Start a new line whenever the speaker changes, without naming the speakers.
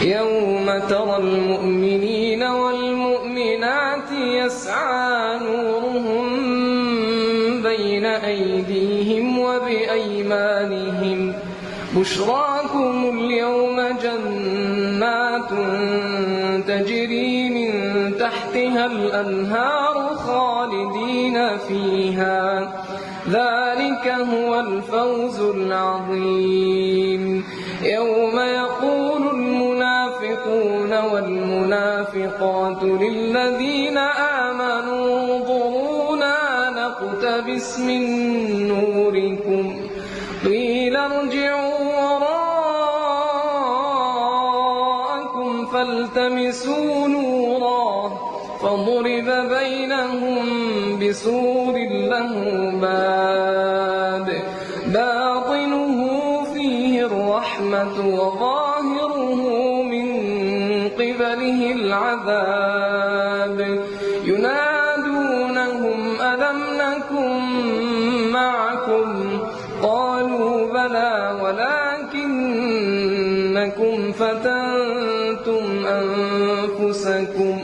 يوم ترى المؤمنين والمؤمنات يسعى نورهم بين أيديهم وبأيمانهم بشراكم اليوم جنات تجري من تحتها الأنهار خالدين فيها ذلك هو الفوز العظيم. يوم يقول المنافقون والمنافقات للذين آمنوا انظرونا نقتبس من نوركم قيل ارجعوا وراءكم فالتمسوا نورا فضرب بينهم بسور له باب باطنه فيه الرحمة وظاهره من قبله العذاب ينادونهم ألم نكن معكم قالوا بلى ولكنكم فتنتم أنفسكم